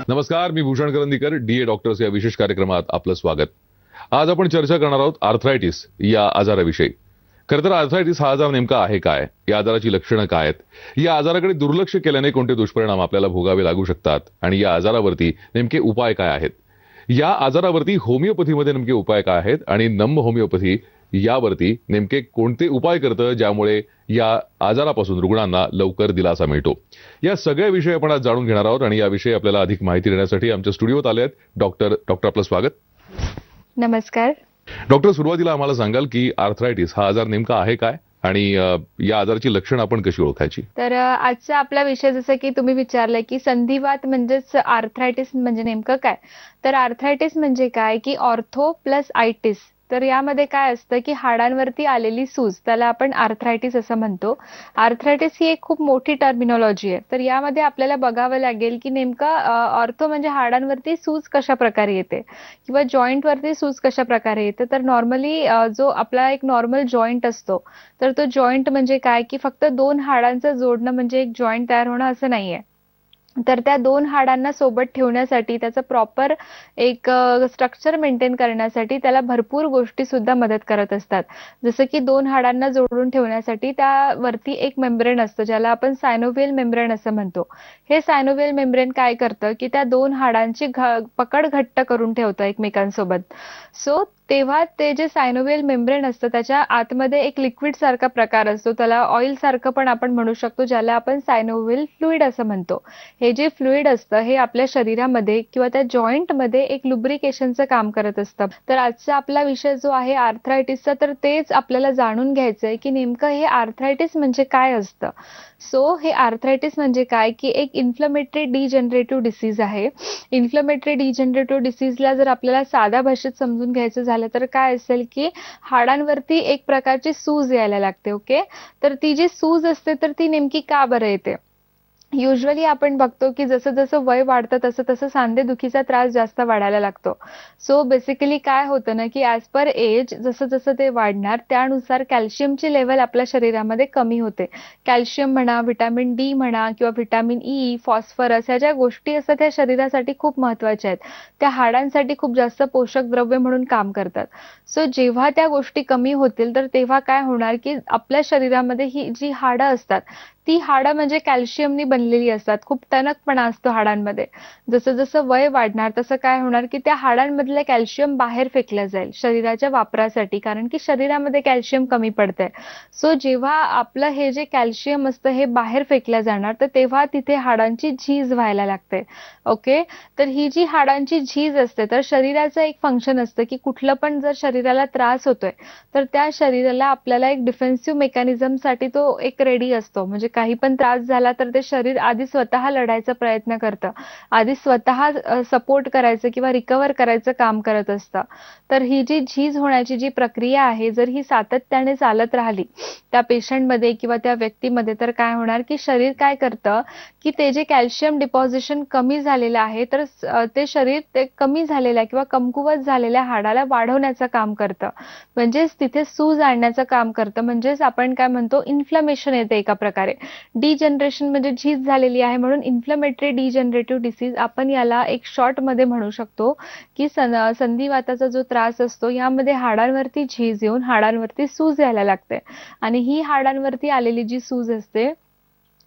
नमस्कार, मी Bhushan Karandikar, DA doctors या विशेष कार्यक्रमात आपलं स्वागत. आज आपण चर्चा करणार आहोत आर्थरायटिस या आजाराविषयी. खरं तर आर्थरायटिस हा आजार नेमका आहे काय, या आजाराची लक्षणं काय आहेत, या आजाराकडे दुर्लक्ष केल्याने कोणते दुष्परिणाम आपल्याला भोगावे लागू शकतात आणि या आजारावरती नेमके उपाय काय आहेत. या आजारावरती होमिओपॅथीमध्ये नेमके उपाय काय आहेत आणि नम होमिओपॅथी यावरती नेमके कोणते उपाय करतं ज्यामुळे या आजारापासून रुग्णांना लवकर दिलासा मिळतो. या सगळ्या विषयी आपण आज जाणून घेणार आहोत आणि याविषयी आपल्याला अधिक माहिती देण्यासाठी आमच्या स्टुडिओत आले आहेत डॉक्टर आपलं स्वागत. नमस्कार. डॉक्टर, सुरुवातीला आम्हाला सांगाल की आर्थरायटिस हा आजार नेमका आहे काय आणि या आजाराची लक्षणं आपण कशी ओळखायची. तर आजचा आपला विषय जसं की तुम्ही विचारलंय की संधिवात म्हणजेच आर्थरायटिस म्हणजे नेमकं काय. तर आर्थरायटिस म्हणजे काय की ऑर्थो प्लस आयटिस. तर यामध्ये काय असतं की हाडांवरती आलेली सूज, त्याला आपण आर्थरायटिस असं म्हणतो. आर्थरायटिस ही एक खूप मोठी टर्मिनॉलॉजी आहे. तर यामध्ये आपल्याला बघावं लागेल की नेमका ऑर्थो म्हणजे हाडांवरती सूज कशा प्रकारे येते किंवा जॉईंट वरती सूज कशा प्रकारे येते. तर नॉर्मली जो आपला एक नॉर्मल जॉईंट असतो, तर तो जॉईंट म्हणजे काय की फक्त दोन हाडांचं जोडणं म्हणजे एक जॉईंट तयार होणं असं नाहीये. तर त्या दोन हाडांना सोबत ठेवण्यासाठी त्याचं प्रॉपर एक स्ट्रक्चर मेंटेन करण्यासाठी त्याला भरपूर गोष्टी सुद्धा मदत करत असतात. जसं की दोन हाडांना जोडून ठेवण्यासाठी त्यावरती एक मेम्ब्रेन असतं, ज्याला आपण सायनोव्हियल मेम्ब्रेन असं म्हणतो. हे सायनोव्हियल मेम्ब्रेन काय करतं की त्या दोन हाडांची पकड घट्ट करून ठेवतं एकमेकांसोबत. सो तेव्हा ते जे सायनोव्हियल मेम्ब्रेन असतं त्याच्या आतमध्ये एक लिक्विड सारखा प्रकार असतो, त्याला ऑइल सारखं पण आपण म्हणू शकतो, ज्याला आपण सायनोव्हियल फ्लुइड असं म्हणतो. हे जे फ्लुइड असतं हे आपल्या शरीरामध्ये किंवा त्या जॉईंटमध्ये एक लुब्रिकेशनचं काम करत असतं. तर आजचा आपला विषय जो आहे आर्थरायटिसचा, तर तेच आपल्याला जाणून घ्यायचंय की नेमकं हे आर्थरायटिस म्हणजे काय असतं. सो हे आर्थरायटिस म्हणजे काय की एक इन्फ्लमेटरी डिजनरेटिव्ह डिसीज आहे. इन्फ्लमेटरी डिजनरेटिव्ह डिसीजला जर आपल्याला साध्या भाषेत समजून घ्यायचं झालं तर काय असेल की हाडांवरती एक प्रकारची सूज यायला लागते. ओके. तर ती जी सूज असते तर ती नेमकी का बरं येते. युजली आपण बघतो की जसं जसं वय वाढतं तसं तसं सांधेदुखीचा त्रास जास्त वाढायला लागतो. सो बेसिकली काय होतं ना की ॲज पर एज जसं जसं ते वाढणार त्यानुसार कॅल्शियमची लेवल आपल्या शरीरामध्ये कमी होते. कॅल्शियम म्हणा, व्हिटॅमिन डी म्हणा किंवा व्हिटॅमिन ई, फॉस्फरस ह्या ज्या गोष्टी असतात त्या शरीरासाठी खूप महत्त्वाच्या आहेत. त्या हाडांसाठी खूप जास्त पोषक द्रव्य म्हणून काम करतात. सो जेव्हा त्या गोष्टी कमी होतील तर तेव्हा काय होणार की आपल्या शरीरामध्ये ही जी हाडं असतात ती हाडं म्हणजे कॅल्शियमनी बनलेली असतात. खूप टणकपणा असतो हाडांमध्ये. जसं जसं वय वाढणार तसं काय होणार की त्या हाडांमधलं कॅल्शियम बाहेर फेकलं जाईल शरीराच्या वापरासाठी, कारण की शरीरामध्ये कॅल्शियम कमी पडतंय. सो जेव्हा आपलं हे जे कॅल्शियम असतं हे बाहेर फेकलं जाणार तर तेव्हा तिथे हाडांची झीज व्हायला लागते. ओके. तर ही जी हाडांची झीज असते तर शरीराचं एक फंक्शन असतं की कुठलं पण जर शरीराला त्रास होतोय तर त्या शरीराला आपल्याला एक डिफेन्सिव्ह मेकॅनिझमसाठी तो एक रेडी असतो. म्हणजे काही पण त्रास झाला तर ते शरीर आधी स्वतः लढायचा प्रयत्न करतं. आधी स्वतः सपोर्ट करायचं किंवा रिकव्हर करायचं काम करत असतं. तर ही जी झीज होण्याची जी प्रक्रिया आहे जर ही सातत्याने चालत राहिली त्या पेशंटमध्ये किंवा त्या व्यक्तीमध्ये तर काय होणार की शरीर काय करतं की ते जे कॅल्शियम डिपॉझिशन कमी झालेलं आहे तर ते शरीर ते कमी झालेल्या किंवा कमकुवत झालेल्या हाडाला वाढवण्याचं काम करतं. म्हणजेच तिथे सूज आणण्याचं काम करतं. म्हणजेच आपण काय म्हणतो इन्फ्लमेशन येते एका प्रकारे. डिजनरेशन म्हणजे झीज झालेली आहे म्हणून इन्फ्लमेटरी डिजनरेटिव्ह डिसीज आपण याला एक शॉर्टमध्ये म्हणू शकतो की संधिवाताचा जो त्रास असतो यामध्ये हाडांवरती झीज येऊन हाडांवरती सूज यायला लागते आणि ही हाडांवरती आलेली जी सूज असते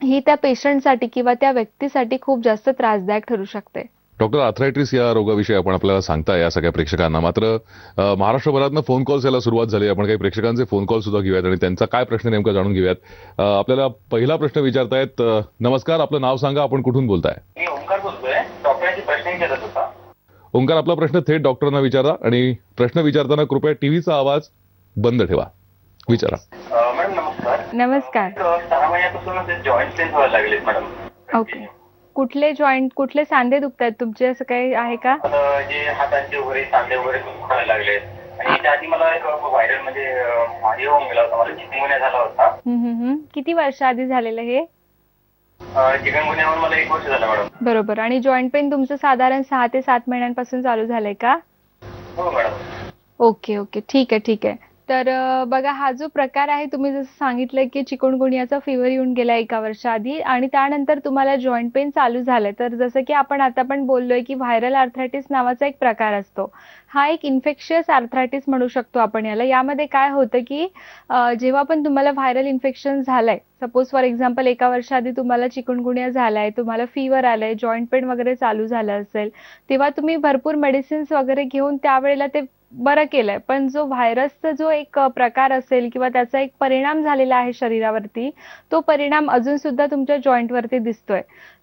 ही त्या पेशंटसाठी किंवा त्या व्यक्तीसाठी खूप जास्त त्रासदायक ठरू शकते. डॉक्टर, आर्थरायटिस या रोगाविषयी आपण आपल्याला सांगताय या सगळ्या प्रेक्षकांना. मात्र महाराष्ट्रभरातनं फोन कॉल्स यायला सुरुवात झाली. आपण काही प्रेक्षकांचे फोन कॉल सुद्धा घेऊयात आणि त्यांचा काय प्रश्न नेमका जाणून घेऊयात. आपल्याला पहिला प्रश्न विचारतायत. नमस्कार, आपलं नाव सांगा, आपण कुठून बोलताय. मी ओंकार बोलतोय. डॉक्टरांची प्रश्न विचारत होता. ओंकार, आपला प्रश्न थेट डॉक्टरांना विचारा आणि प्रश्न विचारताना कृपया टीव्हीचा आवाज बंद ठेवा. विचारा. मॅडम नमस्कार. नमस्कार. 6 महिन्यापासून जॉईंट पेन व्हायला लागलेत मॅडम. ओके. कुठले जॉईंट, कुठले सांधे दुखतात तुमचे, असं काही आहे का. जे हातांचे वगैरे सांधे वगैरे दुखायला लागलेत आणि याच्या आधी मला एक व्हायरल म्हणजे हे होऊन गेला होता. मला चिकनगुन्या झाला होता. किती वर्ष आधी झालेलं हे. चिकनगुन्यावर मला 1 वर्ष झालं मॅडम. बरोबर. आणि जॉईंट पेन तुमचं साधारण 6 ते 7 महिन्यांपासून चालू झालंय का. हो मॅडम. ओके ओके, ठीक आहे ठीक आहे. तर बघा हा जो प्रकार आहे तुम्ही जसं सांगितलं की चिकुनगुनियाचा फीवर येऊन गेला 1 वर्षाआधी आणि त्यानंतर तुम्हाला जॉइंट पेन चालू झालंय. तर जसं की आपण आता पण बोललोय की व्हायरल आर्थरायटिस नावाचा एक प्रकार असतो. हा एक इन्फेक्शियस आर्थरायटिस म्हणू शकतो आपण याला. यामध्ये काय होतं की जेव्हा पण तुम्हाला व्हायरल इन्फेक्शन झालंय, सपोज फॉर एक्झाम्पल 1 वर्षाआधी तुम्हाला चिकुनगुनिया झालाय, तुम्हाला फीवर आलंय, जॉइंट पेन वगैरे चालू झालं असेल, तेव्हा तुम्ही भरपूर मेडिसिन्स वगैरे घेऊन त्यावेळेला ते बरं केलंय. पण जो व्हायरसचा जो एक प्रकार असेल किंवा त्याचा एक परिणाम झालेला आहे शरीरावरती, तो परिणाम अजून सुद्धा तुमच्या जॉइंटवरती दिसतोय.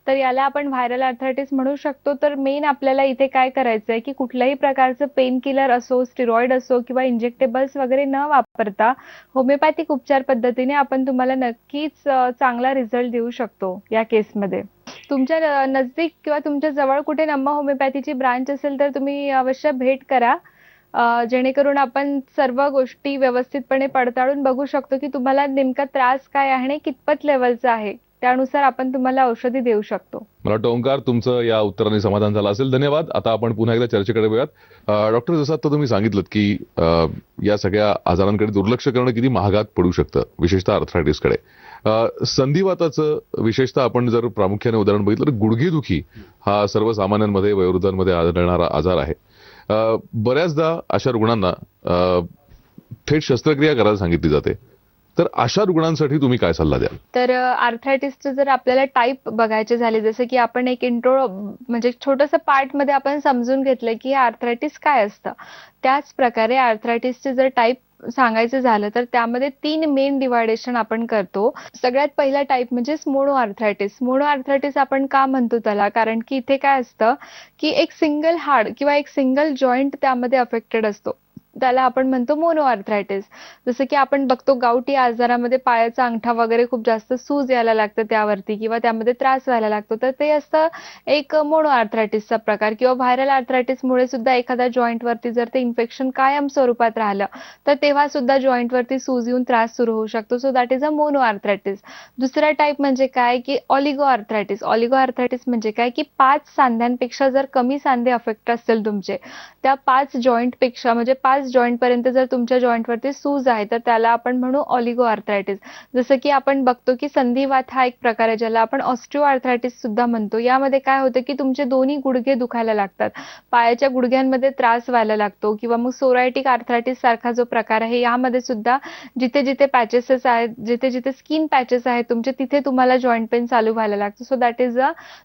तर याला आपण व्हायरल आर्थरायटिस म्हणू शकतो. तर मेन आपल्याला इथे काय करायचं आहे की कुठल्याही प्रकारचं पेन किलर असो, स्टेरॉइड असो किंवा इंजेक्टेबल्स वगैरे न वापरता होमिओपॅथिक उपचार पद्धतीने आपण तुम्हाला नक्कीच चांगला रिझल्ट देऊ शकतो या केसमध्ये. तुमच्या नजदीक किंवा तुमच्या जवळ कुठे नम्मा होमिओपॅथीची ब्रांच असेल तर तुम्ही अवश्य भेट करा. जेणेकरून आपण सर्व गोष्टी व्यवस्थितपणे पडताळून बघू शकतो की तुम्हाला नेमका त्रास काय आहे आणि कितपत लेव्हलचा आहे. त्यानुसार आपण तुम्हाला औषधी देऊ शकतो. मला वाटतं ओंकार तुमचं या उत्तराने समाधान झालं असेल. धन्यवाद. आता आपण पुन्हा एकदा चर्चेकडे वळूयात. डॉक्टर जसं आता तुम्ही सांगितलं की या सगळ्या आजारांकडे दुर्लक्ष करणं किती महागात पडू शकतं, विशेषतः आर्थरायटिसकडे. संधिवाताचं विशेषतः आपण जर प्रामुख्याने उदाहरण बघितलं तर गुडघेदुखी हा सर्वसामान्यांमध्ये वयोवृद्धांमध्ये आढळणारा आजार आहे. बऱ्याचदा अशा रुग्णांना थेट शस्त्रक्रिया करायला सांगितली जाते. तर अशा रुग्णांसाठी तुम्ही काय सल्ला द्याल? तर आर्थरायटिसचे जर आपल्याला टाइप बघायचे झाले, जसं की आपण एक इंट्रो म्हणजे छोटंसं पार्टमध्ये आपण समजून घेतलं की आर्थरायटिस काय असतं. त्याच प्रकारे आर्थरायटिसचे जर टाइप सांगायचं झालं तर त्यामध्ये 3 मेन डिवायडेशन आपण करतो. सगळ्यात पहिला टाइप म्हणजे मोनो आर्थरायटिस. मोनो आर्थरायटिस आपण का म्हणतो त्याला? कारण की इथे काय असतं की एक सिंगल हाड किंवा एक सिंगल जॉइंट त्यामध्ये अफेक्टेड असतो. त्याला आपण म्हणतो मोनो आर्थरायटिस. जसं की आपण बघतो गावठी आजारामध्ये पायाचा अंगठा वगैरे खूप जास्त सूज यायला लागतं त्यावरती किंवा त्यामध्ये त्रास व्हायला लागतो. तर ते असतं एक मोनो आर्थरायटिसचा प्रकार किंवा व्हायरल आर्थरायटिसमुळे सुद्धा एखाद्या जॉइंटवरती जर ते इन्फेक्शन कायम स्वरूपात राहिलं तर तेव्हा सुद्धा जॉइंटवरती सूज येऊन त्रास सुरू होऊ शकतो. So that is a mono arthritis. दुसरा टाइप म्हणजे काय की ऑलिगो आर्थरायटिस. ऑलिगो आर्थरायटिस म्हणजे काय की 5 सांध्यांपेक्षा जर कमी सांधे अफेक्ट असतील तुमचे, त्या 5 जॉइंटपेक्षा म्हणजे 5 जॉइंट पर्यंत जर तुमच्या जॉइंटवरती सूज आहे तर त्याला आपण म्हणू ऑलिगो आर्थरायटिस. जसं की आपण बघतो की संधिवात हा एक प्रकार आहे ज्याला आपण ऑस्टिओ आर्थरायटिस सुद्धा म्हणतो. यामध्ये काय होतं की तुमचे दोन्ही गुडघे दुखायला लागतात, पायाच्या गुडघ्यांमध्ये त्रास व्हायला लागतो किंवा मग सोरायटिक आर्थरायटिस सारखा जो प्रकार आहे यामध्ये सुद्धा जिथे जिथे पॅचेसेस आहेत, जिथे जिथे स्किन पॅचेस आहेत तुमचे, तिथे तुम्हाला जॉइंट पेन चालू व्हायला लागतो. सो दॅट इज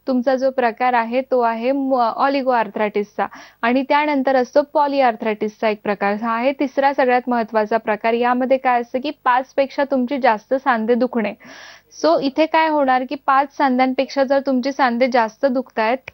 तुमचा जो प्रकार आहे तो आहे ऑलिगो आर्थरायटिसचा. आणि त्यानंतर असतो पॉली आर्थरायटिसचा एक प्रकार. हा आहे तिसरा सगळ्यात महत्त्वाचा प्रकार. यामध्ये काय असतं की 5 पेक्षा तुमची जास्त सांधे दुखणे. सो इथे काय होणार की 5 सांध्यांपेक्षा जर तुमचे सांधे जास्त दुखतायत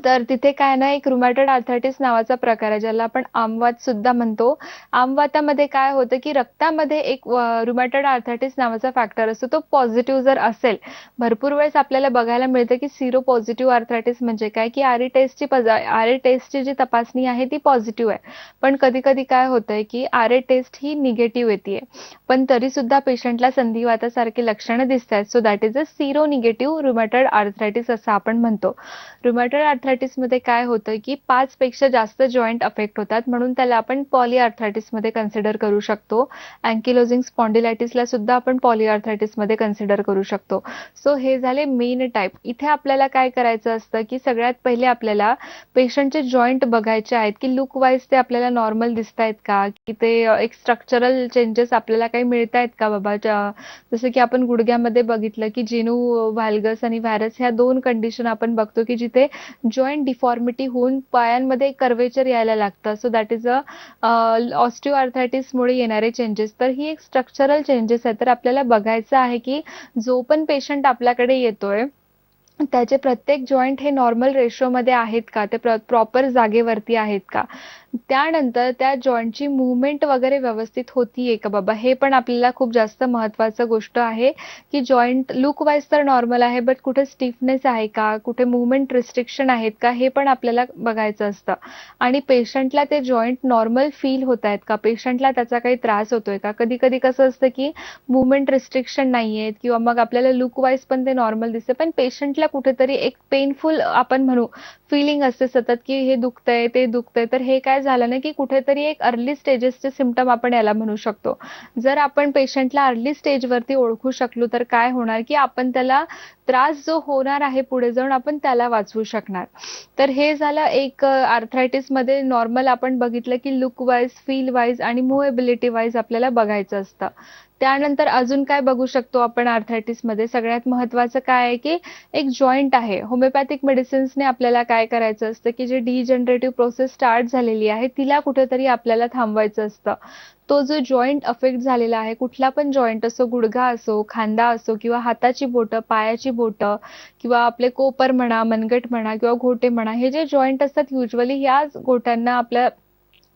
तर तिथे काय ना एक रुमॅटॉइड आर्थरायटिस नावाचा प्रकार आहे ज्याला आपण आमवात सुद्धा म्हणतो. आमवातामध्ये काय होतं की रक्तामध्ये एक रुमॅटॉइड आर्थरायटिस नावाचा फॅक्टर असतो, तो पॉझिटिव्ह जर असेल. भरपूर वेळेस आपल्याला बघायला मिळतं की सिरो पॉझिटिव्ह आर्थरायटिस म्हणजे काय की आरई टेस्टची जी तपासणी आहे ती पॉझिटिव्ह आहे. पण कधी कधी काय होतंय की आरई टेस्ट ही निगेटिव्ह येते, पण तरी सुद्धा पेशंटला संधिवातासारखी लक्षणं दिसत आहेत. So that is a seronegative rheumatoid arthritis असं आपण म्हणतो. रुमॅटॉइड आर्थरायटिसमध्ये काय होतं की 5 पेक्षा जास्त जॉइंट अफेक्ट होतात, म्हणून त्याला आपण पॉली आर्थरायटिसमध्ये कन्सिडर करू शकतो. अँकिलोजिंग स्पॉन्डिलायटिसला सुद्धा आपण पॉली आर्थरायटिसमध्ये कन्सिडर करू शकतो. सो हे झाले मेन टाईप. इथे आपल्याला काय करायचं असतं की सगळ्यात पहिले आपल्याला पेशंटचे जॉइंट बघायचे आहेत की लुक वाईज ते आपल्याला नॉर्मल दिसत आहेत का, की ते एक स्ट्रक्चरल चेंजेस आपल्याला काही मिळत आहेत का बाबा. जसं की आपण गुडघ्यामध्ये बघितलं की जेनू व्हाल्गस आणि व्हॅरस ह्या 2 कंडिशन आपण बघतो की जिथे जॉइंट डिफॉर्मिटी होऊन पायांमध्ये कर्वेचर यायला लागतं. सो दॅट इज ऑस्टिओ आर्थरायटिसमुळे येणारे चेंजेस. तर ही एक स्ट्रक्चरल चेंजेस आहे. तर आपल्याला बघायचं आहे की जो पण पेशंट आपल्याकडे येतोय त्याचे प्रत्येक जॉइंट हे नॉर्मल रेशोमध्ये आहेत का, ते प्रॉपर जागेवरती आहेत का. त्यानंतर त्या जॉइंटची मूवमेंट वगैरे व्यवस्थित होतीये का बाबा, हे पण आपल्याला खूप जास्त महत्त्वाचं गोष्ट आहे की जॉइंट लुक वाईज तर नॉर्मल आहे बट कुठे स्टिफनेस आहे का, कुठे मूवमेंट रिस्ट्रिक्शन आहेत का, हे पण आपल्याला बघायचं असतं. आणि पेशंटला ते जॉइंट नॉर्मल फील होत आहेत का, पेशंटला त्याचा काही त्रास होतोय का. कधी कधी कसं असतं की मूवमेंट रिस्ट्रिक्शन नाही आहेत किंवा मग आपल्याला लुक वाईज पण ते नॉर्मल दिसते, पण पेशंटला कुठेतरी एक पेनफुल आपण म्हणू फिलिंग असते सतत की हे दुखतंय ते दुखतंय. तर हे काय काय झालं ना की कुठेतरी एक अर्ली स्टेजेसचे सिम्पटम आपण याला म्हणू शकतो. जर आपण पेशंटला अर्ली स्टेजवरती ओळखू शकलो तर काय होणार की आपण त्याला त्रास जो होणार आहे पुढे जाऊन आपण त्याला वाचवू शकणार. तर हे झालं एक आर्थरायटिसमध्ये नॉर्मल आपण बघितलं की लुक वाईज, फील वाईज आणि मूव्हेबिलिटी वाईज आपल्याला बघायचं असतं. त्यानंतर अजून काय बघू शकतो आपण आर्थरायटिसमध्ये? सगळ्यात महत्त्वाचं काय आहे की एक जॉइंट आहे. होमिओपॅथिक मेडिसिन्सने आपल्याला काय करायचं असतं की जे डिजनरेटिव्ह प्रोसेस स्टार्ट झालेली आहे तिला कुठेतरी आपल्याला थांबवायचं असतं. तो जो जॉइंट अफेक्ट झालेला आहे, कुठला पण जॉइंट असो, गुडघा असो, खांदा असो किंवा हाताची बोटं, पायाची बोटं किंवा आपले कोपर म्हणा, मनगट म्हणा किंवा घोटे म्हणा, हे जे जॉइंट असतात युजुअली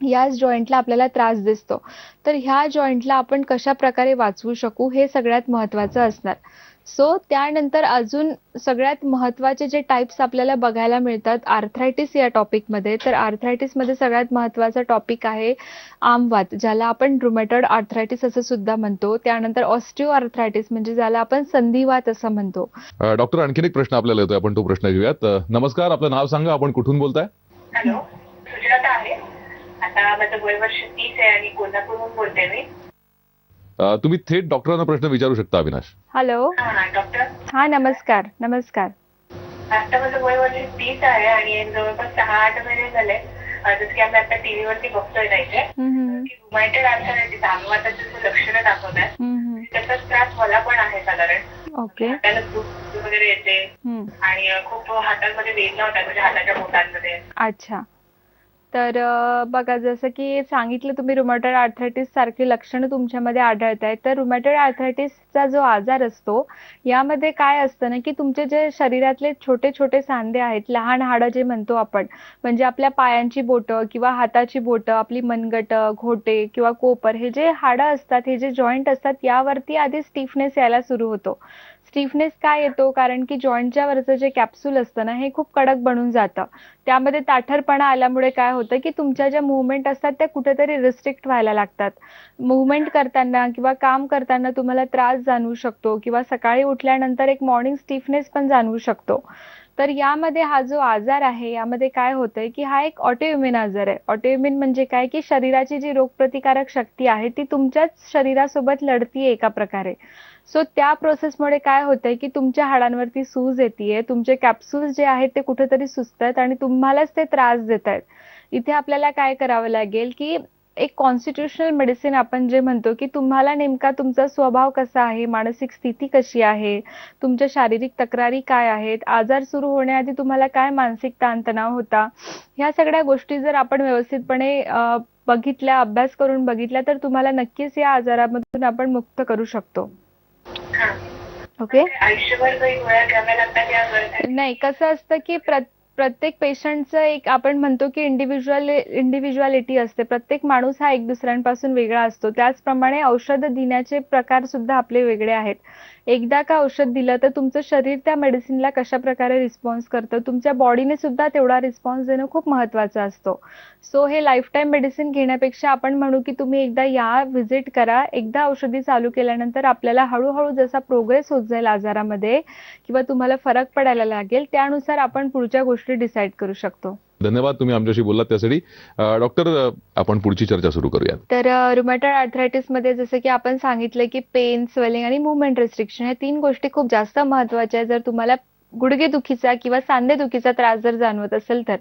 याच जॉइंटला आपल्याला त्रास दिसतो. तर ह्या जॉइंटला आपण कशा प्रकारे वाचवू शकू हे सगळ्यात महत्त्वाचं असणार. सो त्यानंतर अजून सगळ्यात महत्त्वाचे जे टाइप्स आपल्याला बघायला मिळतात आर्थरायटिस या टॉपिकमध्ये, तर आर्थरायटिसमध्ये सगळ्यात महत्त्वाचा टॉपिक आहे आमवात, ज्याला आपण रुमॅटॉइड आर्थरायटिस असं सुद्धा म्हणतो. त्यानंतर ऑस्टिओ आर्थरायटिस म्हणजे ज्याला आपण संधिवात असं म्हणतो. डॉक्टर, आणखीन एक प्रश्न आपल्याला येतोय, आपण तो प्रश्न घेऊयात. नमस्कार, आपलं नाव सांगा, आपण कुठून बोलताय? हॅलो, सुजाता आहे. आता माझं वय वर्ष 30 आहे आणि कोल्हापूरहून बोलते मी. तुम्ही थेट डॉक्टरांना प्रश्न विचारू शकता, अविनाश. हॅलो. हा डॉक्टर. हा, नमस्कार. नमस्कार. आता माझं वय वर्ष 30 आहे आणि जवळपास 6-8 महिने झाले. जसं की आम्ही आता टीव्हीवरती बघतोय ना इथे की रुमॅटॉइड आर्थरायटिस आमवाताचे जे लक्षणं दाखवतात त्याचाच त्रास मला पण आहे साधारण. ओके. हाताला सूज वगैरे येते आणि खूप हातांमध्ये वेदना होतात, म्हणजे हाताच्या बोटांमध्ये. अच्छा. तर बघा, जसं की सांगितलं तुम्ही रुमॅटॉइड आर्थरायटिस सारखी लक्षणं तुमच्यामध्ये आढळत आहेत. तर रुमॅटॉइड आर्थरायटिसचा जो आजार असतो यामध्ये काय असतं ना की तुमचे जे शरीरातले छोटे छोटे सांधे आहेत, लहान हाडं जे म्हणतो आपण, म्हणजे आपल्या पायांची बोटं किंवा हाताची बोटं, आपली मनगटं, घोटे किंवा कोपर, हे जे हाडं असतात, हे जे जॉइंट असतात, यावरती आधी स्टिफनेस यायला सुरू होतो. स्टिफनेस काय येतो? कारण की जॉइंटच्या वरचं जे कॅप्सूल असतं ना हे खूप कडक बनून जातं. त्यामध्ये ताठरपणा आल्यामुळे काय होतं की तुमच्या ज्या मूव्हमेंट असतात त्या कुठेतरी रिस्ट्रिक्ट व्हायला लागतात. मूव्हमेंट करताना किंवा काम करताना तुम्हाला त्रास जाणवू शकतो किंवा सकाळी उठल्यानंतर एक मॉर्निंग स्टिफनेस पण जाणवू शकतो. तर यामध्ये हा जो आजार आहे यामध्ये काय होतंय की हा एक ऑटोइम्युन आजार आहे. ऑटोइम्युन म्हणजे काय की शरीराची जी रोगप्रतिकारक शक्ती आहे ती तुमच्याच शरीरासोबत लढतीये एका प्रकारे. सो त्या प्रोसेसमुळे काय होतंय की तुमच्या हाडांवरती सूज येतेय, तुमचे कॅप्सूल्स जे आहेत ते कुठेतरी सुजतायत आणि तुम्हालाच ते त्रास देतायत. इथे आपल्याला काय करावं लागेल की एक कॉन्स्टिट्यूशनल मेडिसिन आपण जे म्हणतो की तुम्हाला नेमका तुमचा स्वभाव कसा आहे, मानसिक स्थिती कशी आहे, तुमच्या शारीरिक तक्रारी काय आहेत, आजार सुरू होण्याआधी तुम्हाला काय मानसिक ताणतणाव होता, ह्या सगळ्या गोष्टी जर आपण व्यवस्थितपणे बघितल्या, अभ्यास करून बघितल्या, तर तुम्हाला नक्कीच या आजारामधून आपण मुक्त करू शकतो. ओके. आयुष्यभर काही गोळ्या घ्याव्या लागतात या गोळ्या? नाही, कसं असतं की प्रत्येक पेशंटचं एक आपण म्हणतो की इंडिव्हिज्युअलिटी असते. प्रत्येक माणूस हा एक दुसऱ्यांपासून वेगळा असतो. त्याचप्रमाणे औषध देण्याचे प्रकार सुद्धा आपले वेगळे आहेत. एकदा का औषध दिलं तर तुमचं शरीर त्या मेडिसिनला कशा प्रकारे रिस्पॉन्स करतं, तुमच्या बॉडीने सुद्धा तेवढा रिस्पॉन्स देणं खूप महत्त्वाचं असतो. सो हे लाईफटाईम मेडिसिन घेण्यापेक्षा आपण म्हणू की तुम्ही एकदा या, व्हिजिट करा. एकदा औषधी चालू केल्यानंतर आपल्याला हळूहळू जसा प्रोग्रेस होत जाईल आजारामध्ये किंवा तुम्हाला फरक पडायला लागेल, त्यानुसार आपण पुढच्या गोष्टी डिसाईड करू शकतो. धन्यवाद, तुम्ही आमच्याशी बोललात त्यासाठी. डॉक्टर, आपण पुढची चर्चा सुरू करूया. तर रुमॅटॉइड आर्थरायटिसमध्ये जसं की आपण सांगितलं की पेन, स्वेलिंग आणि मूव्हमेंट रिस्ट्रिक्शन या 3 गोष्टी खूप जास्त महत्त्वाच्या आहेत. जर तुम्हाला गुडघेदुखीचा किंवा सांधेदुखीचा त्रास जर जाणवत असेल तर.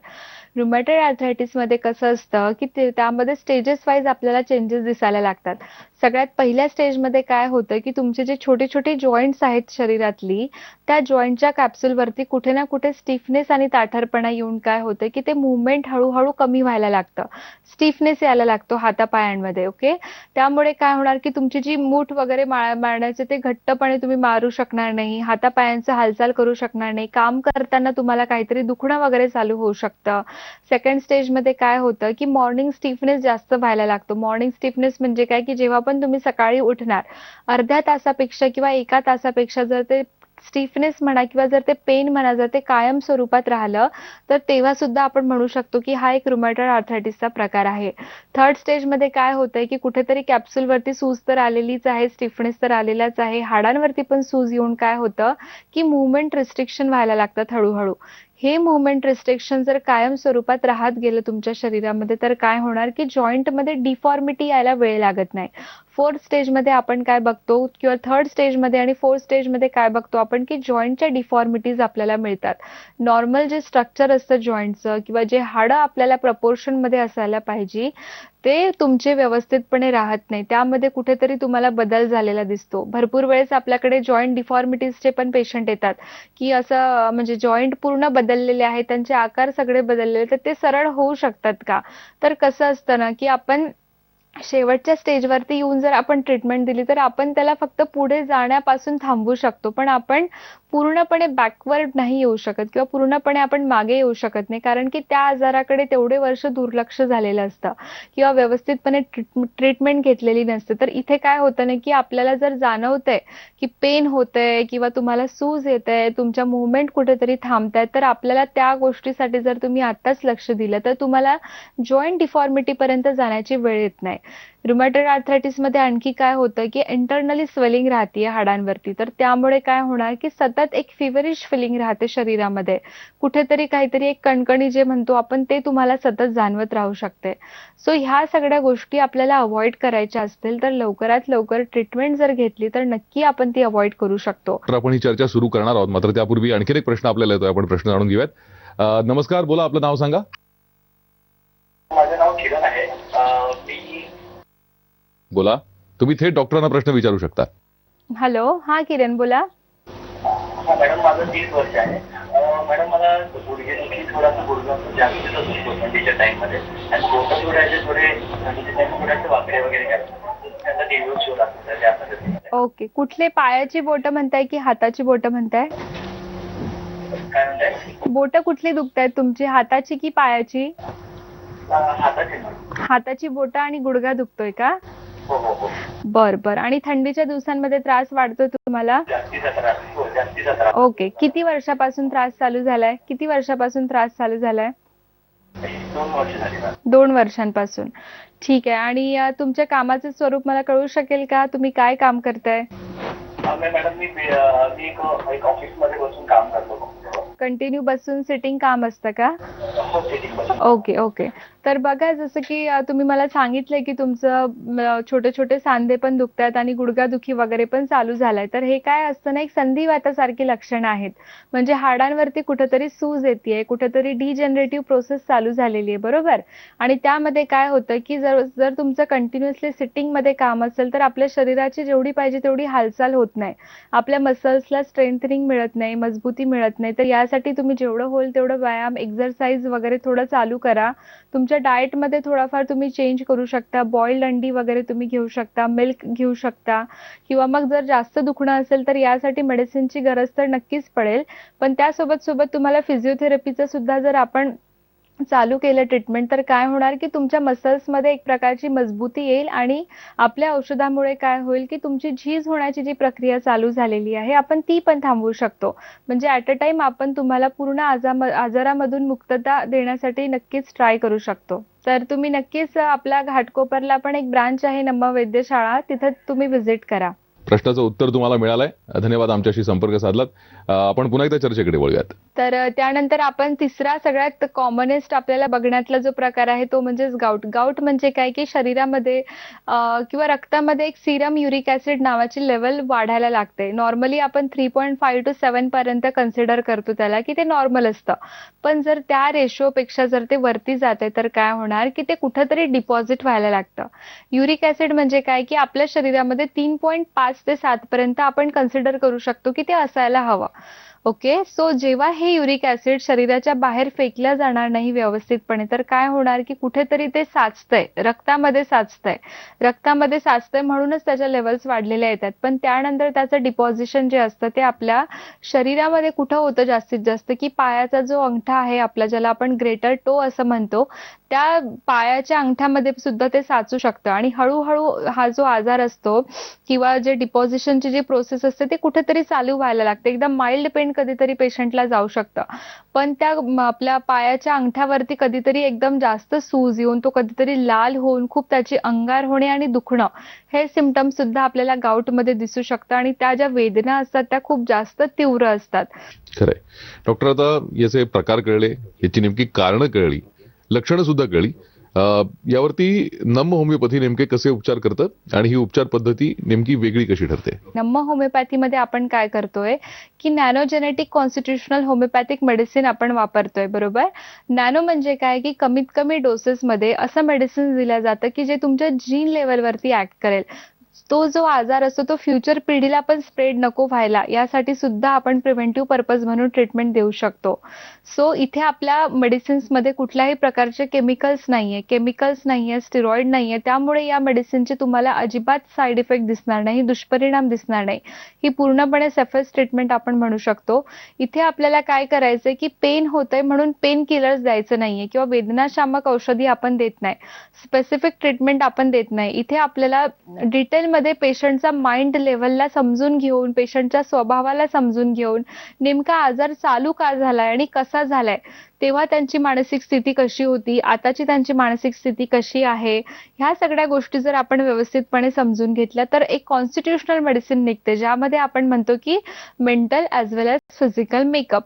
रुमॅटॉइड आर्थरायटिसमध्ये कसं असतं की त्यामध्ये स्टेजेस वाईज आपल्याला चेंजेस दिसायला लागतात. सगळ्यात पहिल्या स्टेजमध्ये काय होतं की तुमचे जे छोटे छोटे जॉइंट्स आहेत शरीरातली, त्या जॉइंटच्या कॅप्सूलवरती कुठे ना कुठे स्टिफनेस आणि ताठरपणा येऊन काय होतं की ते मूव्हमेंट हळूहळू कमी व्हायला लागतं. स्टिफनेस यायला लागतो हातापायांमध्ये. ओके. त्यामुळे काय होणार की तुमची जी मूठ वगैरे मारण्याचे ते घट्टपणे तुम्ही मारू शकणार नाही, हातापायांचं हालचाल करू शकणार नाही, काम करताना तुम्हाला काहीतरी दुखणं वगैरे चालू होऊ शकतं. सेकंड स्टेजमध्ये काय होतं की मॉर्निंग स्टिफनेस जास्त व्हायला लागतो. मॉर्निंग स्टिफनेस म्हणजे काय की जेव्हा पण तुम्ही सकाळी उठणार, अर्ध्या तासापेक्षा किंवा 1 तासापेक्षा जर ते स्टिफनेस म्हणा किंवा जर ते पेन म्हणा, जर ते कायम स्वरूपात राहिलं तर तेव्हा सुद्धा आपण म्हणू शकतो की हा एक रुमॅटॉइड आर्थरायटिसचा प्रकार आहे. थर्ड स्टेजमध्ये काय होतंय की कुठेतरी कॅप्सूलवरती सूज तर आलेलीच आहे, स्टिफनेस तर आलेलाच आहे, हाडांवरती पण सूज येऊन काय होतं की मूव्हमेंट रिस्ट्रिक्शन व्हायला लागतात हळूहळू. हे मुवमेंट रिस्ट्रिक्शन जर कायम स्वरूपात राहत गेलं तुमच्या शरीरामध्ये, तर काय होणार की जॉईंटमध्ये डिफॉर्मिटी यायला वेळ लागत नाही. 4th स्टेजमध्ये आपण काय बघतो किंवा 3rd स्टेजमध्ये आणि 4th स्टेजमध्ये काय बघतो आपण की जॉईंटच्या डिफॉर्मिटीज आपल्याला मिळतात. नॉर्मल जे स्ट्रक्चर असतं जॉईंटचं किंवा जे हाडं आपल्याला प्रपोर्शनमध्ये असायला पाहिजे ते तुमचे व्यवस्थितपणे राहत नाही. त्यामध्ये कुठेतरी तुम्हाला बदल झालेला दिसतो. भरपूर वेळेस आपल्याकडे जॉईंट डिफॉर्मिटीजचे पण पेशंट येतात की असं म्हणजे जॉईंट पूर्ण बदललेले आहेत, त्यांचे आकार सगळे बदललेले, तर ते सरळ होऊ शकतात का? तर कसं असतं ना की आपण शेवटच्या स्टेजवरती येऊन जर आपण ट्रीटमेंट दिली तर आपण त्याला फक्त पुढे जाण्यापासून थांबवू शकतो, पण आपण पूर्णपणे बॅकवर्ड नाही येऊ शकत किंवा पूर्णपणे आपण मागे येऊ शकत नाही, कारण की त्या आजाराकडे तेवढे वर्ष दुर्लक्ष झालेलं असतं किंवा व्यवस्थितपणे ट्रीटमेंट घेतलेली नसते. तर इथे काय होतं ना की आपल्याला जर जाणवतंय की पेन होतंय किंवा तुम्हाला सूज येतंय, तुमच्या मुवमेंट कुठेतरी थांबतायत, तर आपल्याला त्या गोष्टीसाठी जर तुम्ही आत्ताच लक्ष दिलं तर तुम्हाला जॉईंट डिफॉर्मिटी पर्यंत जाण्याची वेळ येत नाही. रुमॅटॉइड आर्थरायटिसमध्ये आणखी काय होतं की इंटरनली स्वेलिंग राहते हाडांवरती, तर त्यामुळे काय होणार की सतत एक फिवरिश फिलिंग राहते शरीरामध्ये, कुठेतरी काहीतरी एक कणकणी जे म्हणतो आपण ते तुम्हाला सतत जाणवत राहू शकते. सो ह्या सगळ्या गोष्टी आपल्याला अवॉइड करायच्या असतील तर लवकरात लवकर ट्रीटमेंट जर घेतली तर नक्की आपण ती अवॉइड करू शकतो. तर आपण ही चर्चा सुरू करणार आहोत, मात्र त्यापूर्वी आणखी एक प्रश्न आपल्याला येतोय, आपण प्रश्न जाणून घेऊयात. नमस्कार, बोला, आपलं नाव सांगा. माझं नाव किरण आहे. मी बोला, तुम्ही थेट डॉक्टरांना प्रश्न विचारू शकता. हॅलो, हा किरण बोला. हा मॅडम, माझं 30 वर्ष आहे. मॅडम, मला गुडघेदुखी थोडासा गुडघा जास्त असतो थंडीच्या टाइममध्ये आणि बोटं थोडे थंडीच्या टाइम थोड्याशा वाकडे वगैरे करतात. त्याचा टीव्हीवर शो लागतो त्या पद्धतीने. ओके, कुठले पायाची बोटं म्हणताय की हाताची बोटं म्हणताय? काय म्हणताय? बोटं कुठली दुखतायत तुमची, हाताची की पायाची? हाताचे मॅडम. हाताची बोटं आणि गुडघा दुखतोय का? हो हो हो. बर. आणि थंडीच्या दिवसांमध्ये त्रास वाढतोय तुम्हाला? जास्तीचा त्रास. हो, जास्तीचा त्रास. ओके, किती वर्षापासून त्रास चालू झालाय? 2 वर्ष झाली मॅडम. 2 वर्षांपासून. ठीक आहे. आणि तुमच्या कामाचं स्वरूप मला कळू शकेल का? तुम्ही काय काम करताय? मॅडम, मी एक ऑफिसमध्ये बसून काम करतो. कंटिन्यू बसून सिटिंग काम असतं का? हो, सिटिंग बसून. ओके. तर बघा, जसं की तुम्ही मला सांगितलंय की तुमचं छोटे छोटे सांधे पण दुखतात आणि गुडघादुखी वगैरे पण चालू झालाय, तर हे काय असतं ना, एक संधिवातासारखी लक्षणं आहेत. म्हणजे हाडांवरती कुठेतरी सूज येतेय, कुठेतरी डिजनरेटिव्ह प्रोसेस चालू झालेली आहे, बरोबर? आणि त्यामध्ये काय होतं की जर तुमचं कंटिन्युअसली सिटिंगमध्ये काम असेल तर आपल्या शरीराची जेवढी पाहिजे तेवढी हालचाल होत नाही, आपल्या मसल्सला स्ट्रेंथनिंग मिळत नाही, मजबूती मिळत नाही. तर यासाठी तुम्ही जेवढं होईल तेवढं व्यायाम, एक्सरसाइज वगैरे थोडं चालू करा. तुमच्या डाएटमध्ये थोडाफार तुम्ही चेंज करू शकता. बॉइल्ड अंडी वगैरे तुम्ही घेऊ शकता, मिल्क घेऊ शकता, किंवा मग जर जास्त दुखणं असेल तर यासाठी मेडिसिनची गरज तर नक्कीच पडेल. पण त्यासोबत तुम्हाला फिजिओथेरपीचं सुद्धा जर आपण चालू केलं ट्रीटमेंट तर काय होणार की तुमच्या मसल्समध्ये एक प्रकारची मजबूती येईल आणि आपल्या औषधामुळे काय होईल की तुमची झीज होण्याची जी प्रक्रिया चालू झालेली आहे आपण ती पण थांबवू शकतो. म्हणजे ॲट अ टाइम आपण तुम्हाला पूर्ण आजारामधून मुक्तता देण्यासाठी नक्कीच ट्राय करू शकतो. तर तुम्ही नक्कीच आपल्या घाटकोपरला पण एक ब्रांच आहे नम्मा वैद्यशाळा, तिथे तुम्ही व्हिजिट करा. प्रश्नाचं उत्तर तुम्हाला मिळालंय. धन्यवाद, आमच्याशी संपर्क साधलात. आपण पुन्हा एकदा चर्चेकडे वळूयात. तर त्यानंतर आपण तिसरा सगळ्यात कॉमनेस्ट आपल्याला बघण्यातला जो प्रकार आहे तो म्हणजेच गाऊट. गाऊट म्हणजे काय की शरीरामध्ये किंवा रक्तामध्ये एक सिरम युरिक ऍसिड नावाची लेवल वाढायला लागते. नॉर्मली आपण 3.5 to 7 पर्यंत कन्सिडर करतो त्याला की ते नॉर्मल असतं, पण जर त्या रेशोपेक्षा जर ते वरती जाते तर काय होणार की ते कुठेतरी डिपॉझिट व्हायला लागतं. युरिक ऍसिड म्हणजे काय की आपल्या शरीरामध्ये 3.5 ते 7 पर्यंत आपण कन्सिडर करू शकतो की ते असायला हवं. ओके, सो जेव्हा हे युरिक ऍसिड शरीराच्या बाहेर फेकलं जाणार नाही व्यवस्थितपणे तर काय होणार की कुठेतरी ते साचतंय, रक्तामध्ये साचतंय म्हणूनच त्याच्या लेवल्स वाढलेल्या येतात. पण त्यानंतर त्याचं डिपॉझिशन जे असतं ते आपल्या शरीरामध्ये कुठं होतं जास्तीत जास्त की पायाचा जो अंगठा आहे आपला, ज्याला आपण ग्रेटर टो असं म्हणतो, त्या पायाच्या अंगठ्यामध्ये सुद्धा ते साचू शकतं आणि हळूहळू हा जो आजार असतो किंवा जे डिपॉझिशनची जी प्रोसेस असते ते कुठेतरी चालू व्हायला लागते. एकदम माइल्ड पेन कधीतरी पेशंटला जाऊ शकतं, पण त्या आपल्या पायाच्या अंगठ्यावरती कधीतरी एकदम जास्त सूज येऊन तो कधीतरी लाल होऊन खूप त्याची अंगार होणे आणि दुखणं हे सिम्पटम्स सुद्धा आपल्याला गाऊटमध्ये दिसू शकतं आणि त्या ज्या वेदना असतात त्या खूप जास्त तीव्र असतात. खरंय. डॉक्टर, आता याचे प्रकार कळले, याची नेमकी कारणं कळली, लक्षणं सुद्धा कळली. यावरती नम्म होमिओपॅथी नेमके कसे उपचार करतं आणि ही उपचार पद्धती नेमकी वेगळी कशी ठरते? नम्म होमिओपॅथीमध्ये आपण काय करतोय की नॅनोजेनेटिक कॉन्स्टिट्युशनल होमिओपॅथिक मेडिसिन आपण वापरतोय, बरोबर. नॅनो म्हणजे काय की कमीत कमी डोसेसमध्ये असं मेडिसिन दिलं जातं की जे तुमच्या जीन लेवलवरती ऍक्ट करेल. तो जो आजार असतो तो फ्युचर पिढीला पण स्प्रेड नको व्हायला यासाठी सुद्धा आपण प्रिव्हेंटिव्ह पर्पज म्हणून ट्रीटमेंट देऊ शकतो. सो इथे आपल्या मेडिसिन्समध्ये कुठल्याही प्रकारचे केमिकल्स नाहीये, स्टेरॉइड नाहीये, त्यामुळे या मेडिसिनचे तुम्हाला अजिबात साईड इफेक्ट दिसणार नाही, दुष्परिणाम दिसणार नाही. ही पूर्णपणे सेफेस्ट ट्रीटमेंट आपण म्हणू शकतो. इथे आपल्याला काय करायचंय की पेन होतंय म्हणून पेन किलर्स द्यायचं नाहीये किंवा वेदनाशामक औषधी आपण देत नाही, स्पेसिफिक ट्रीटमेंट आपण देत नाही. इथे आपल्याला डिटेलमध्ये पेशंटचा माइंड लेव्हलला समजून घेऊन, पेशंटच्या स्वभावाला समजून घेऊन, नेमका आजार चालू का झालाय आणि कसा झालाय, तेव्हा त्यांची मानसिक स्थिती कशी होती, आताची त्यांची मानसिक स्थिती कशी आहे, ह्या सगळ्या गोष्टी जर आपण व्यवस्थितपणे समजून घेतल्या तर एक कॉन्स्टिट्युशनल मेडिसिन निघते, ज्यामध्ये आपण म्हणतो की मेंटल ॲज वेल ॲज फिजिकल मेकअप.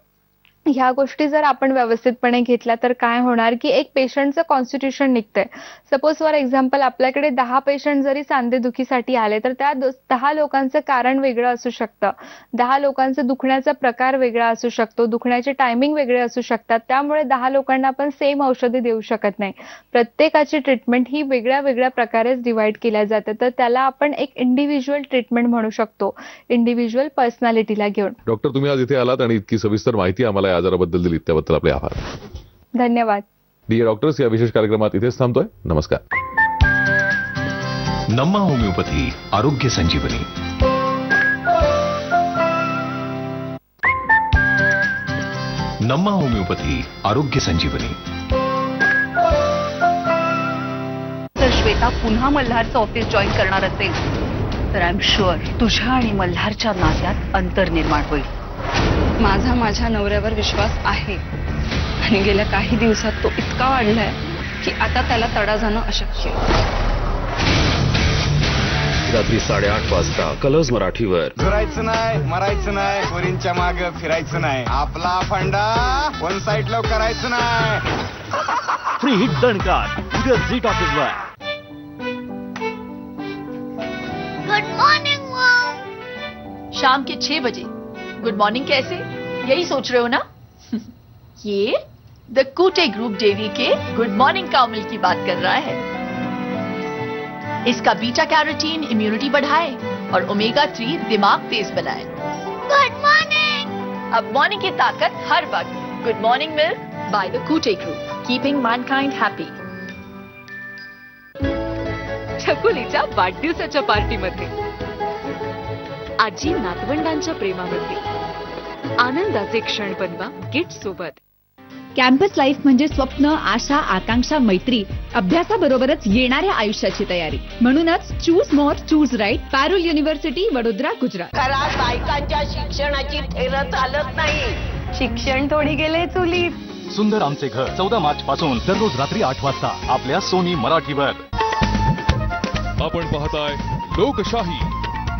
ह्या गोष्टी जर आपण व्यवस्थितपणे घेतल्या तर काय होणार की एक पेशंटचं कॉन्स्टिट्यूशन निघतंय. सपोज फॉर एक्झाम्पल आपल्याकडे 10 पेशंट जरी सांधेदुखीसाठी आले तर त्या 10 लोकांचं कारण वेगळं असू शकतं, 10 लोकांचं दुखण्याचा प्रकार वेगळा असू शकतो, दुखण्याचे टायमिंग वेगळे असू शकतात. त्यामुळे 10 लोकांना आपण सेम औषधी देऊ शकत नाही. प्रत्येकाची ट्रीटमेंट ही वेगळ्या वेगळ्या प्रकारेच डिवाइड केल्या जाते, तर त्याला आपण एक इंडिव्हिज्युअल ट्रीटमेंट म्हणू शकतो, इंडिव्हिज्युअल पर्सनॅलिटीला घेऊन. डॉक्टर, तुम्ही आज इथे आलात आणि इतकी सविस्तर माहिती आम्हाला आजाराबद्दल दिली, त्याबद्दल आपले आभार. धन्यवाद. डिअर डॉक्टर्स, या विशेष कार्यक्रमात इथेच थांबतोय. नमस्कार. नम्मा होमिओपॅथी, आरोग्य संजीवनी. नम्मा होमिओपॅथी, आरोग्य संजीवनी. जर श्वेता पुन्हा मल्हारचं ऑफिस जॉईन करणार असेल तर आय एम शुअर तुझ्या आणि मल्हारच्या नात्यात अंतर निर्माण होईल. माझा माझ्या नवऱ्यावर विश्वास आहे आणि गेल्या काही दिवसात तो इतका वाढलाय की आता त्याला तडा जाणं अशक्य आहे. रात्री 8:30 वाजता कलर्स मराठीवर. झुरायचं नाही, मरायचं नाही, पोरींच्या माग फिरायचं नाही, आपला फंडा वन साईड लव करायचं नाही. फ्री हिट दणकार उद्या झी टॉकीजवर. Good morning mom. शाम के 6 बजे गुड मॉर्निंग कैसे, यही सोच रहे हो ना? ये द कूटे ग्रुप डेयरी के गुड मॉर्निंग काउमिल की बात कर रहा है. इसका बीटा कैरोटीन इम्यूनिटी बढ़ाए और ओमेगा 3 दिमाग तेज बनाए. Good morning. अब मॉर्निंग की ताकत हर वक्त. Good morning milk by the कूटे ग्रुप, कीपिंग मैनकाइंड हैप्पी. छकुलीच्या वाढदिवसाच्या पार्टीमध्ये, आजी नातवंडांच्या प्रेमामध्ये, आनंदाचे क्षण बनवा गिफ्ट सोबत. कॅम्पस लाईफ म्हणजे स्वप्न, आशा, आकांक्षा, मैत्री, अभ्यासाबरोबरच येणाऱ्या आयुष्याची तयारी. म्हणूनच choose more choose right, Parul university, Vadodara, Gujarat. घरात बायकांच्या शिक्षणाची थेर चालत नाही. शिक्षण थोडी गेले चुलीत. सुंदर आमचे घर 14 मार्च पासून दररोज रात्री 8 वाजता आपल्या सोनी मराठीवर. आपण पाहताय लोकशाही,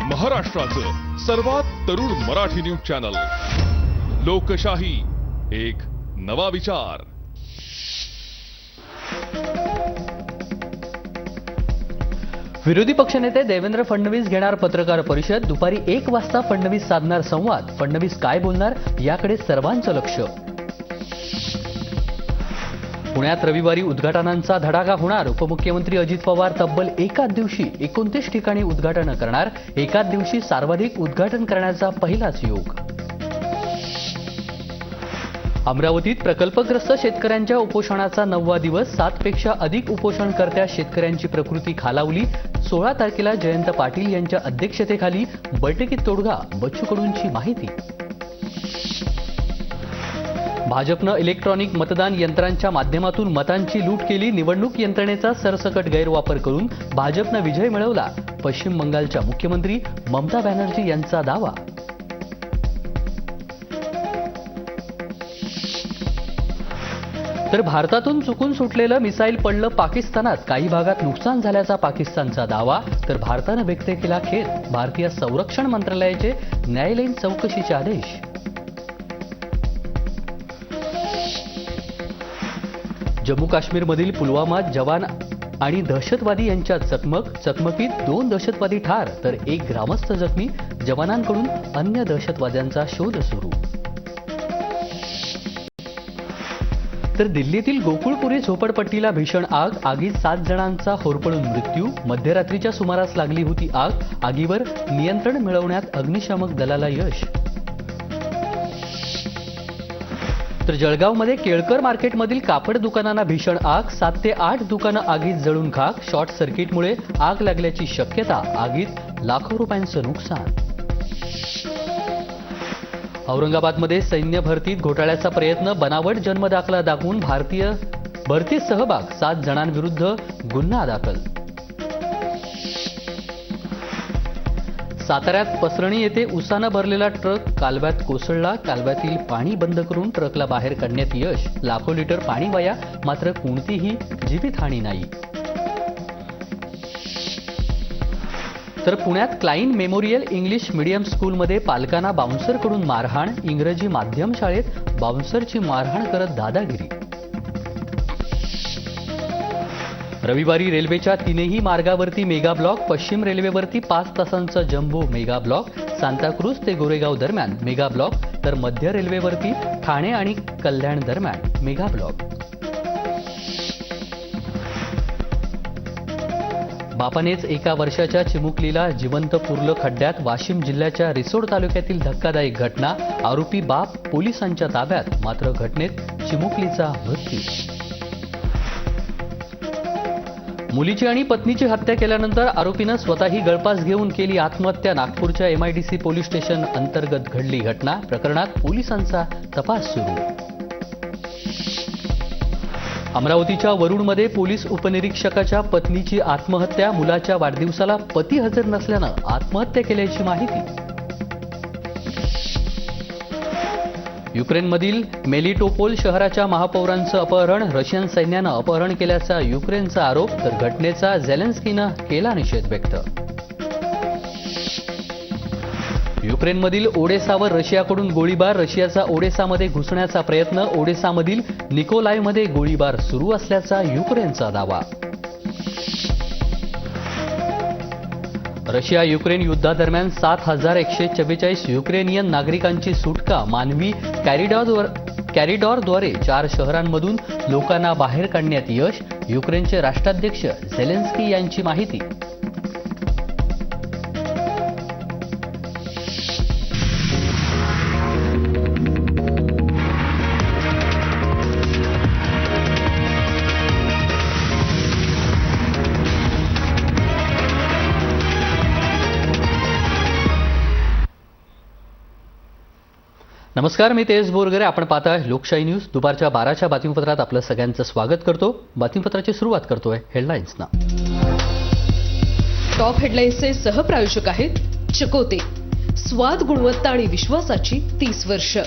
महाराष्ट्राचं सर्वात तरुण मराठी न्यूज चॅनल. लोकशाही, एक नवा विचार. विरोधी पक्षनेते देवेंद्र फडणवीस घेणार पत्रकार परिषद. दुपारी 1 वाजता फडणवीस साधणार संवाद. फडणवीस काय बोलणार याकडे सर्वांचं लक्ष. पुण्यात रविवारी उद्घाटनांचा धडाका होणार. उपमुख्यमंत्री अजित पवार तब्बल एकाच दिवशी 29 ठिकाणी उद्घाटन करणार. एकाच दिवशी सर्वाधिक उद्घाटन करण्याचा पहिलाच योग. अमरावतीत प्रकल्पग्रस्त शेतकऱ्यांच्या उपोषणाचा 9वा दिवस. 7 पेक्षा अधिक उपोषणकर्त्या शेतकऱ्यांची प्रकृती खालावली. 16 तारखेला जयंत पाटील यांच्या अध्यक्षतेखाली बैठकीत तोडगा. बच्चू कडूंची माहिती. भाजपनं इलेक्ट्रॉनिक मतदान यंत्रांच्या माध्यमातून मतांची लूट केली. निवडणूक यंत्रणेचा सरसकट गैरवापर करून भाजपनं विजय मिळवला. पश्चिम बंगालच्या मुख्यमंत्री ममता बॅनर्जी यांचा दावा. तर भारतातून चुकून सुटलेलं मिसाईल पडलं पाकिस्तानात. काही भागात नुकसान झाल्याचा पाकिस्तानचा दावा. तर भारतानं व्यक्त केला खेद. भारतीय संरक्षण मंत्रालयाचे न्यायालयीन चौकशीचे आदेश. जम्मू काश्मीरमधील पुलवामात जवान आणि दहशतवादी यांच्यात चकमकीत 2 दहशतवादी ठार तर 1 ग्रामस्थ जखमी. जवानांकडून अन्य दहशतवाद्यांचा शोध सुरू. तर दिल्लीतील गोकुळपुरी झोपडपट्टीला भीषण आग. आगीत 7 जणांचा होरपळून मृत्यू. मध्यरात्रीच्या सुमारास लागली होती आग. आगीवर नियंत्रण मिळवण्यात अग्निशामक दलाला यश. तर जळगावमध्ये केळकर मार्केटमधील कापड दुकानांना भीषण आग. 7 ते 8 दुकानं आगीत जळून खाक. शॉर्ट सर्किटमुळे आग लागल्याची शक्यता. आगीत लाखो रुपयांचं नुकसान. औरंगाबादमध्ये सैन्य भरतीत घोटाळ्याचा प्रयत्न. बनावट जन्मदाखला दाखवून भारतीय भरतीत सहभाग. 7 जणांविरुद्ध गुन्हा दाखल. साताऱ्यात पसरणी येथे उसानं भरलेला ट्रक कालव्यात कोसळला. कालव्यातील पाणी बंद करून ट्रकला बाहेर काढण्यात यश. लाखो लिटर पाणी वाया. मात्र कोणतीही जीवितहानी नाही. तर पुण्यात क्लाईन मेमोरियल इंग्लिश मीडियम स्कूलमध्ये पालकांना बाउन्सरकडून मारहाण. इंग्रजी माध्यम शाळेत बाउन्सरची मारहाण करत दादागिरी. रविवारी रेल्वेच्या 3ही मार्गावरती मेगा ब्लॉक. पश्चिम रेल्वेवरती 5 तासांचा जम्बो मेगा ब्लॉक. सांताक्रूज ते गोरेगाव दरम्यान मेगा ब्लॉक. तर मध्य रेल्वेवरती ठाणे आणि कल्याण दरम्यान मेगा ब्लॉक. बापानेच 1 वर्षाच्या चिमुकलीला जिवंत पुरलं खड्ड्यात. वाशिम जिल्ह्याच्या रिसोड तालुक्यातील धक्कादायक घटना. आरोपी बाप पोलिसांच्या ताब्यात. मात्र घटनेत चिमुकलीचा मृत्यू. मुलीची आणि पत्नीची हत्या केल्यानंतर आरोपीनं स्वतःही गळफास घेऊन केली आत्महत्या. नागपूरच्या MIDC पोलीस स्टेशन अंतर्गत घडली घटना. प्रकरणात पोलिसांचा तपास सुरू. अमरावतीच्या वरुडमध्ये पोलीस उपनिरीक्षकाच्या पत्नीची आत्महत्या. मुलाच्या वाढदिवसाला पती हजर नसल्यानं आत्महत्या केल्याची माहिती. युक्रेनमधील मेलिटोपोल शहराच्या महापौरांचं अपहरण. रशियन सैन्यानं अपहरण केल्याचा युक्रेनचा आरोप. तर घटनेचा झेलेन्स्कीनं केला निषेध व्यक्त. युक्रेनमधील ओडेसावर रशियाकडून गोळीबार. रशियाचा ओडेसामध्ये घुसण्याचा प्रयत्न. ओडेसामधील निकोलायमध्ये गोळीबार सुरू असल्याचा युक्रेनचा दावा. रशिया युक्रेन युद्धादरम्यान 7,144 युक्रेनियन नागरिकांची सुटका. मानवी कॅरिडॉरद्वारे 4 शहरांमधून लोकांना बाहेर काढण्यात यश. युक्रेनचे राष्ट्राध्यक्ष झेलेन्स्की यांची माहिती. नमस्कार, मी तेज बोरगरे. आपण पाहताय लोकशाही न्यूज. दुपारच्या 12च्या बातमीपत्रात आपलं सगळ्यांचं स्वागत करतो. बातमीपत्राची सुरुवात करतोय हेडलाईन्सना. टॉप हेडलाईन्सचे सहप्रायोजक आहेत चकोते. स्वाद, गुणवत्ता आणि विश्वासाची 30 वर्ष.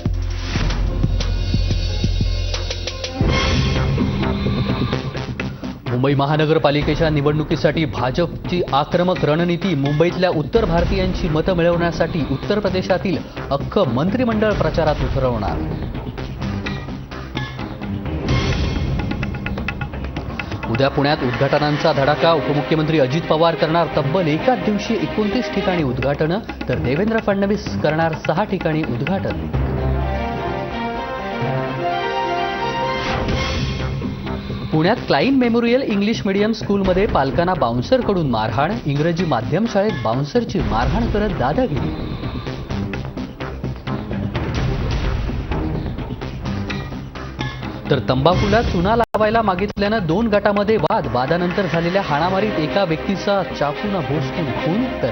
मुंबई महानगरपालिकेच्या निवडणुकीसाठी भाजपची आक्रमक रणनीती. मुंबईतल्या उत्तर भारतीयांची मतं मिळवण्यासाठी उत्तर प्रदेशातील अख्खं मंत्रिमंडळ प्रचारात उतरवणार. उद्या पुण्यात उद्घाटनांचा धडाका. उपमुख्यमंत्री अजित पवार करणार तब्बल एकाच दिवशी 29 ठिकाणी उद्घाटनं. तर देवेंद्र फडणवीस करणार 6 ठिकाणी उद्घाटन. पुण्यात क्लाईन मेमोरियल इंग्लिश मीडियम स्कूलमध्ये पालकांना बाउन्सरकडून मारहाण. इंग्रजी माध्यम शाळेत बाउन्सरची मारहाण करत दादागिरी. तर तंबाखूला चुना लावायला मागितल्यानं 2 गटामध्ये वाद. वादानंतर झालेल्या हाणामारीत एका व्यक्तीचा चाकूनं भोसकून खून. तर